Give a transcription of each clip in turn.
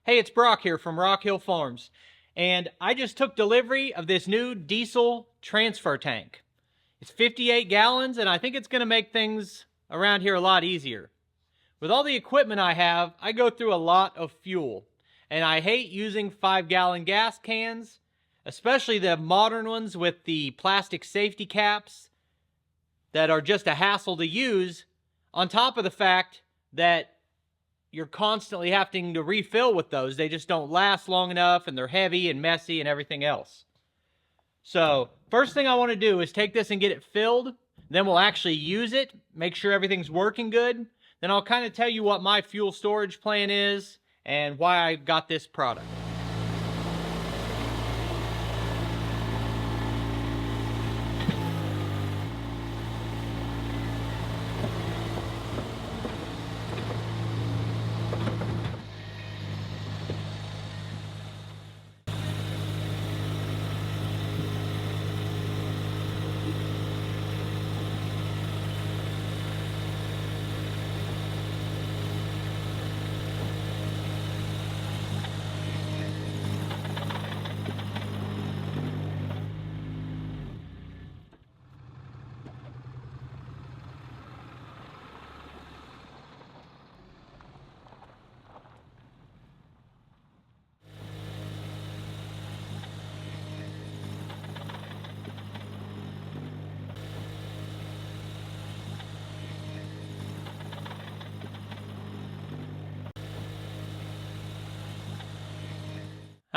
Hey, it's Brock here from Rock Hill Farms, and I just took delivery of this new diesel transfer tank. It's 58 gallons, and I think it's going to make things around here a lot easier. With all the equipment I have, I go through a lot of fuel, and I hate using 5-gallon gas cans, especially the modern ones with the plastic safety caps that are just a hassle to use, on top of the fact that you're constantly having to refill with those. They just don't last long enough, and they're heavy and messy and everything else. So first thing I want to do is take this and get it filled. Then we'll actually use it, make sure everything's working good. Then I'll kind of tell you what my fuel storage plan is and why I got this product.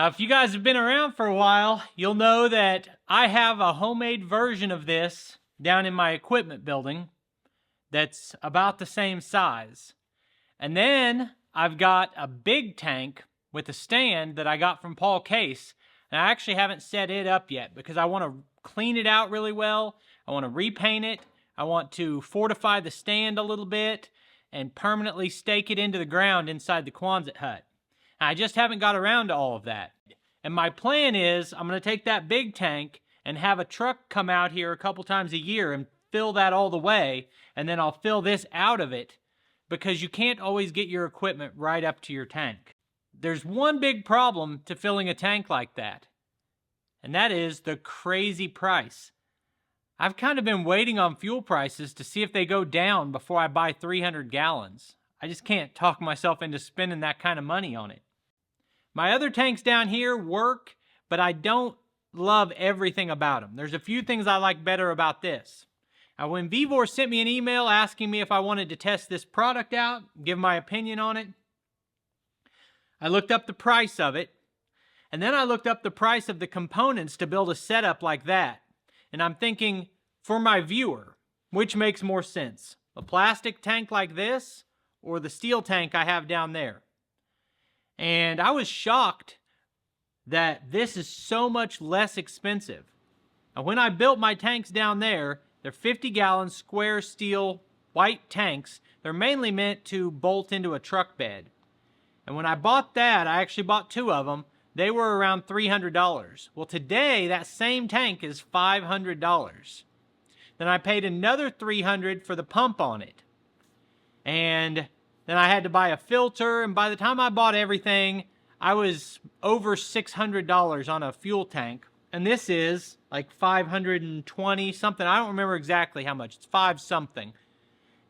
If you guys have been around for a while, you'll know that I have a homemade version of this down in my equipment building that's about the same size. And then I've got a big tank with a stand that I got from Paul Case. And I actually haven't set it up yet because I want to clean it out really well. I want to repaint it. I want to fortify the stand a little bit and permanently stake it into the ground inside the Quonset hut. I just haven't got around to all of that. And my plan is I'm going to take that big tank and have a truck come out here a couple times a year and fill that all the way, and then I'll fill this out of it because you can't always get your equipment right up to your tank. There's one big problem to filling a tank like that, and that is the crazy price. I've kind of been waiting on fuel prices to see if they go down before I buy 300 gallons. I just can't talk myself into spending that kind of money on it. My other tanks down here work, but I don't love everything about them. There's a few things I like better about this. Now, when Vevor sent me an email asking me if I wanted to test this product out, give my opinion on it, I looked up the price of it, and then I looked up the price of the components to build a setup like that. And I'm thinking, for my viewer, which makes more sense? A plastic tank like this or the steel tank I have down there? And I was shocked that this is so much less expensive. Now, when I built my tanks down there, they're 50-gallon square steel white tanks. They're mainly meant to bolt into a truck bed. And when I bought that, I actually bought 2 of them. They were around $300. Well, today, that same tank is $500. Then I paid another $300 for the pump on it. And then I had to buy a filter, and by the time I bought everything, I was over $600 on a fuel tank. And this is like 520 something. I don't remember exactly how much. It's 5 something.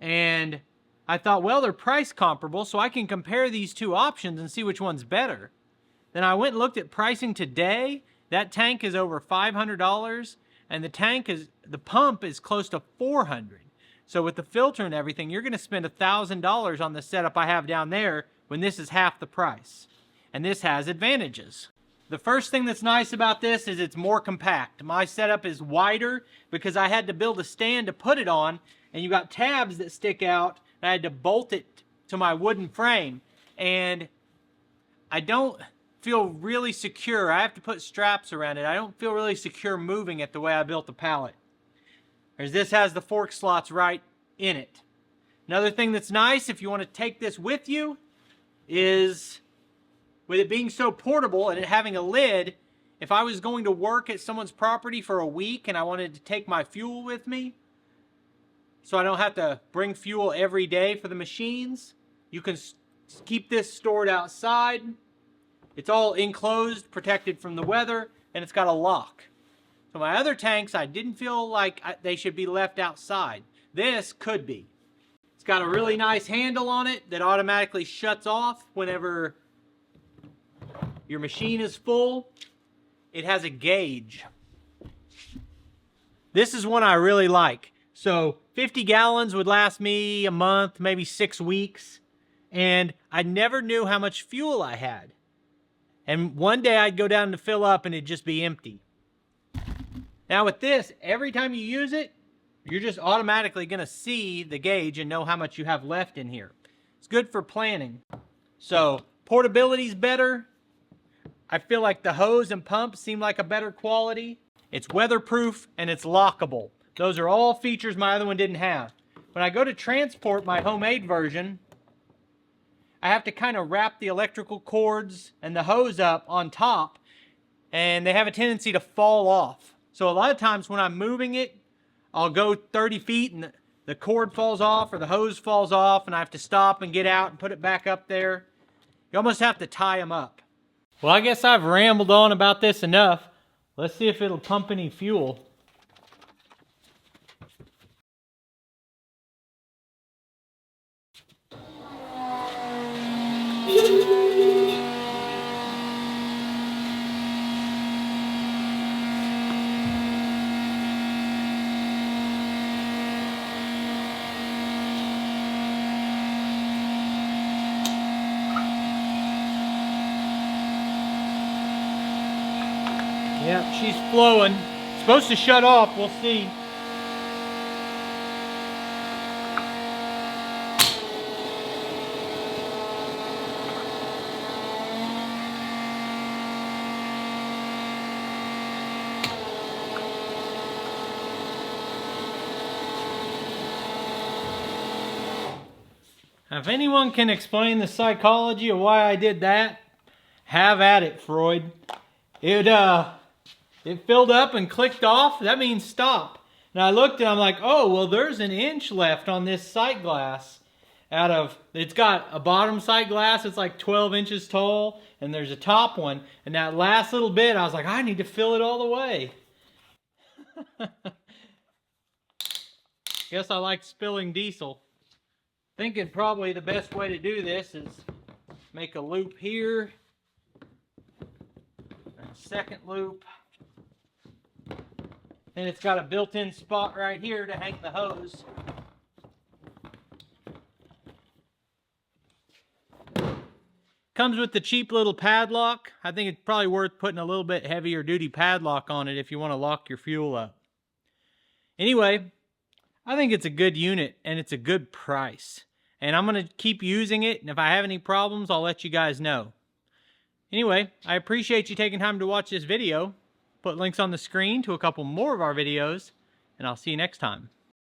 And I thought, well, they're price comparable, so I can compare these 2 options and see which one's better. Then I went and looked at pricing today. That tank is over $500, and the pump is close to $400. So with the filter and everything, you're going to spend $1,000 on the setup I have down there when this is half the price. And this has advantages. The first thing that's nice about this is it's more compact. My setup is wider because I had to build a stand to put it on, and you got tabs that stick out, and I had to bolt it to my wooden frame. And I don't feel really secure. I have to put straps around it. I don't feel really secure moving it the way I built the pallet. Whereas this has the fork slots right in it. Another thing that's nice, if you want to take this with you, is with it being so portable and it having a lid, if I was going to work at someone's property for a week and I wanted to take my fuel with me, so I don't have to bring fuel every day for the machines, you can keep this stored outside It's all enclosed, protected from the weather, and it's got a lock. So my other tanks, I didn't feel like they should be left outside. This could be. It's got a really nice handle on it that automatically shuts off whenever your machine is full. It has a gauge. This is one I really like. So 50 gallons would last me a month, maybe 6 weeks. And I never knew how much fuel I had. And one day I'd go down to fill up and it'd just be empty. Now with this, every time you use it, you're just automatically going to see the gauge and know how much you have left in here. It's good for planning. So portability's better. I feel like the hose and pump seem like a better quality. It's weatherproof and it's lockable. Those are all features my other one didn't have. When I go to transport my homemade version, I have to kind of wrap the electrical cords and the hose up on top, and they have a tendency to fall off. So a lot of times when I'm moving it, I'll go 30 feet and the cord falls off or the hose falls off and I have to stop and get out and put it back up there. You almost have to tie them up. Well, I guess I've rambled on about this enough. Let's see if it'll pump any fuel. Yep, she's flowing. It's supposed to shut off, we'll see. Now, if anyone can explain the psychology of why I did that, have at it, Freud. It filled up and clicked off. That means stop. And I looked and I'm like, oh, well, there's an inch left on this sight glass. It's got a bottom sight glass. It's like 12 inches tall. And there's a top one. And that last little bit, I was like, I need to fill it all the way. Guess I like spilling diesel. Thinking probably the best way to do this is make a loop here. And a second loop. And it's got a built-in spot right here to hang the hose. Comes with the cheap little padlock. I think it's probably worth putting a little bit heavier duty padlock on it if you want to lock your fuel up. Anyway, I think it's a good unit and it's a good price. And I'm going to keep using it, and if I have any problems, I'll let you guys know. Anyway, I appreciate you taking time to watch this video. Put links on the screen to a couple more of our videos, and I'll see you next time.